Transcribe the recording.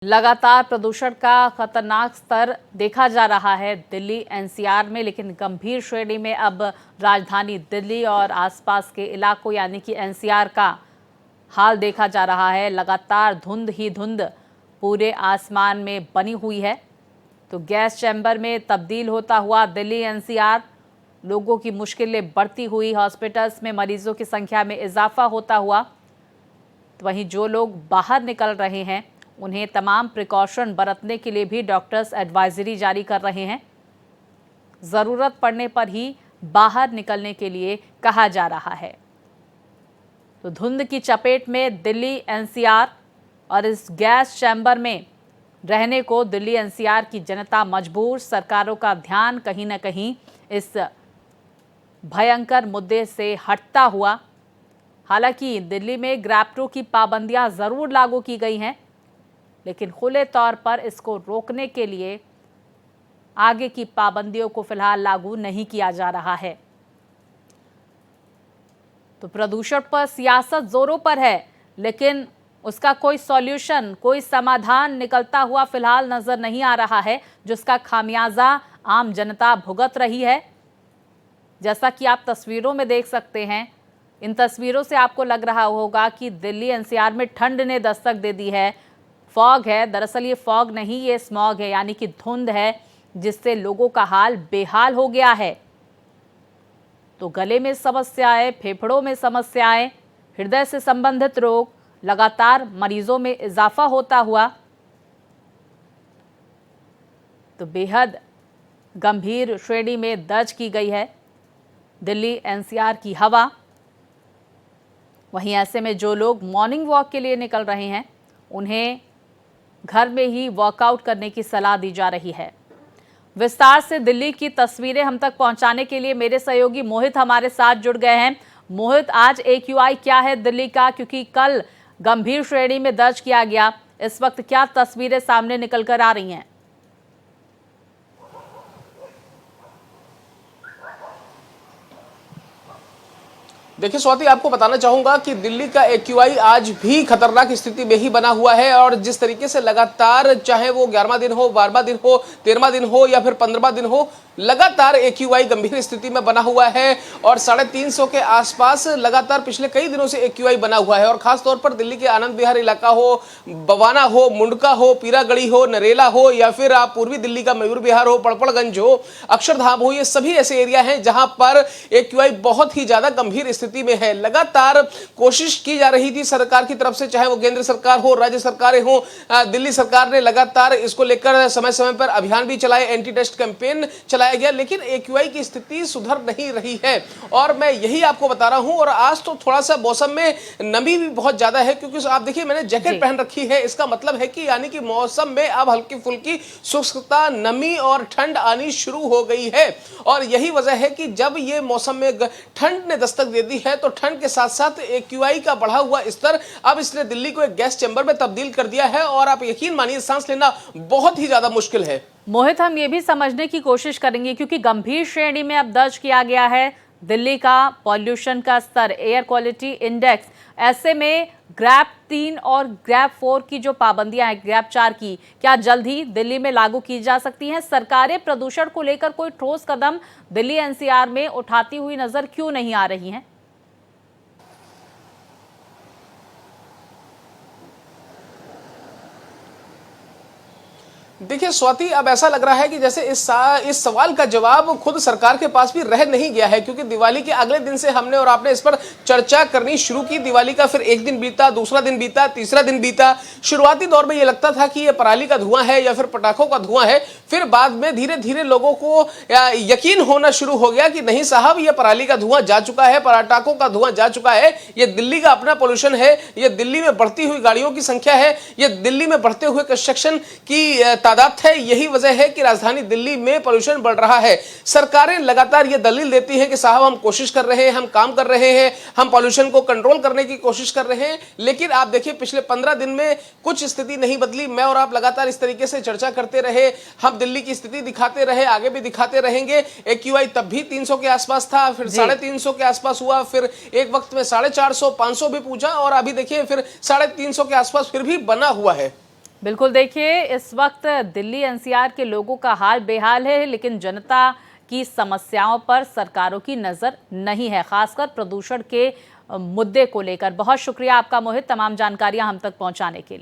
लगातार प्रदूषण का खतरनाक स्तर देखा जा रहा है दिल्ली एनसीआर में, लेकिन गंभीर श्रेणी में अब राजधानी दिल्ली और आसपास के इलाकों यानी कि एनसीआर का हाल देखा जा रहा है। लगातार धुंध ही धुंध पूरे आसमान में बनी हुई है। तो गैस चैम्बर में तब्दील होता हुआ दिल्ली एनसीआर, लोगों की मुश्किलें बढ़ती हुई, हॉस्पिटल्स में मरीजों की संख्या में इजाफा होता हुआ। तो वहीं जो लोग बाहर निकल रहे हैं उन्हें तमाम प्रिकॉशन बरतने के लिए भी डॉक्टर्स एडवाइजरी जारी कर रहे हैं। ज़रूरत पड़ने पर ही बाहर निकलने के लिए कहा जा रहा है। तो धुंध की चपेट में दिल्ली एनसीआर और इस गैस चैम्बर में रहने को दिल्ली एनसीआर की जनता मजबूर। सरकारों का ध्यान कहीं ना कहीं इस भयंकर मुद्दे से हटता हुआ। हालांकि दिल्ली में ग्रैब की पाबंदियां ज़रूर लागू की गई हैं, लेकिन खुले तौर पर इसको रोकने के लिए आगे की पाबंदियों को फिलहाल लागू नहीं किया जा रहा है। तो प्रदूषण पर सियासत जोरों पर है, लेकिन उसका कोई सॉल्यूशन, कोई समाधान निकलता हुआ फिलहाल नजर नहीं आ रहा है, जिसका खामियाजा आम जनता भुगत रही है। जैसा कि आप तस्वीरों में देख सकते हैं, इन तस्वीरों से आपको लग रहा होगा कि दिल्ली एनसीआर में ठंड ने दस्तक दे दी है। फॉग है, दरअसल ये फॉग नहीं, ये स्मॉग है, यानी कि धुंध है, जिससे लोगों का हाल बेहाल हो गया है। तो गले में समस्याएं, फेफड़ों में समस्याएं, हृदय से संबंधित रोग, लगातार मरीजों में इजाफा होता हुआ। तो बेहद गंभीर श्रेणी में दर्ज की गई है दिल्ली एनसीआर की हवा। वहीं ऐसे में जो लोग मॉर्निंग वॉक के लिए निकल रहे हैं उन्हें घर में ही वर्कआउट करने की सलाह दी जा रही है। विस्तार से दिल्ली की तस्वीरें हम तक पहुंचाने के लिए मेरे सहयोगी मोहित हमारे साथ जुड़ गए हैं। मोहित, आज AQI क्या है दिल्ली का, क्योंकि कल गंभीर श्रेणी में दर्ज किया गया, इस वक्त क्या तस्वीरें सामने निकल कर आ रही हैं? देखिए स्वाति, आपको बताना चाहूंगा कि दिल्ली का AQI आज भी खतरनाक स्थिति में ही बना हुआ है। और जिस तरीके से लगातार, चाहे वो 11वां दिन हो, 12वां दिन हो, 13वां दिन हो या फिर 15वां दिन हो, लगातार AQI गंभीर स्थिति में बना हुआ है। और 350 के आसपास लगातार पिछले कई दिनों से AQI बना हुआ है। और खासतौर पर दिल्ली के आनंद विहार इलाका हो, बवाना हो, मुंडका हो, पीरागढ़ी हो, नरेला हो या फिर आप पूर्वी दिल्ली का मयूर विहार हो, पड़पड़गंज हो, अक्षरधाम हो, ये सभी ऐसे एरिया हैं जहां पर AQI बहुत ही ज्यादा गंभीर स्थिति में है। लगातार कोशिश की जा रही थी सरकार की तरफ से, चाहे वो केंद्र सरकार हो, राज्य सरकारें हो, दिल्ली सरकार ने लगातार इसको लेकर समय समय पर अभियान भी चलाए, एंटी टेस्ट कैंपेन चलाया गया, लेकिन AQI की स्थिति सुधर नहीं रही है। और मैं यही आपको बता रहा हूं। और आज तो थोड़ा सा मौसम में नमी भी बहुत ज्यादा है, क्योंकि आप देखिए मैंने जैकेट पहन रखी है। इसका मतलब है कि यानी कि मौसम में अब हल्की फुल्की शुष्कता, नमी और ठंड आनी शुरू हो गई है। और यही वजह है कि जब ये मौसम में ठंड ने दस्तक दे दी है, तो ठंड के साथ साथ AQI का बढ़ा हुआ स्तर अब इसने दिल्ली को एक गैस चैम्बर में तब्दील कर दिया है। और आप यकीन मानिए, सांस लेना बहुत ही ज्यादा मुश्किल है। मोहित, हम ये भी समझने की कोशिश करेंगे, क्योंकि गंभीर श्रेणी में अब दर्ज किया गया है दिल्ली का पॉल्यूशन का स्तर, एयर क्वालिटी इंडेक्स। ऐसे में ग्रैब 3 और ग्रैब 4 की जो पाबंदियां हैं, ग्रैब 4 की, क्या जल्द ही दिल्ली में लागू की जा सकती हैं? सरकारें प्रदूषण को लेकर कोई ठोस कदम दिल्ली एनसीआर में उठाती हुई नजर क्यों नहीं आ रही हैं? देखिए स्वाति, अब ऐसा लग रहा है कि जैसे इस सवाल का जवाब खुद सरकार के पास भी रह नहीं गया है, क्योंकि दिवाली के अगले दिन से हमने और आपने इस पर चर्चा करनी शुरू की। दिवाली का फिर एक दिन बीता, दूसरा दिन बीता, तीसरा दिन बीता। शुरुआती दौर में ये लगता था कि ये पराली का धुआं है या फिर पटाखों का धुआं है। फिर बाद में धीरे धीरे लोगों को यकीन होना शुरू हो गया कि नहीं साहब, ये पराली का धुआं जा चुका है, पटाखों का धुआं जा चुका है, ये दिल्ली का अपना पोल्यूशन है, ये दिल्ली में बढ़ती हुई गाड़ियों की संख्या है, ये दिल्ली में बढ़ते हुए कंस्ट्रक्शन की तादाद है। यही वजह है कि राजधानी दिल्ली में पोल्यूशन बढ़ रहा है। सरकारें लगातार ये दलील देती हैं कि साहब हम कोशिश कर रहे हैं, हम काम कर रहे हैं, हम पोल्यूशन को कंट्रोल करने की कोशिश कर रहे हैं। लेकिन आप देखिए पिछले 15 दिन में कुछ स्थिति नहीं बदली। मैं और आप लगातार इस तरीके से चर्चा करते रहे, हम दिल्ली की स्थिति दिखाते रहे, आगे भी दिखाते रहेंगे। AQI तब भी 300 के आसपास था, फिर 350 के आसपास हुआ, फिर एक वक्त में 450, 500 भी पूछा, और अभी देखिए फिर 350 के आसपास फिर भी बना हुआ है। बिल्कुल, देखिए इस वक्त दिल्ली एनसीआर के लोगों का हाल बेहाल है, लेकिन जनता की समस्याओं पर सरकारों की नज़र नहीं है, खासकर प्रदूषण के मुद्दे को लेकर। बहुत शुक्रिया आपका मोहित, तमाम जानकारियां हम तक पहुंचाने के लिए।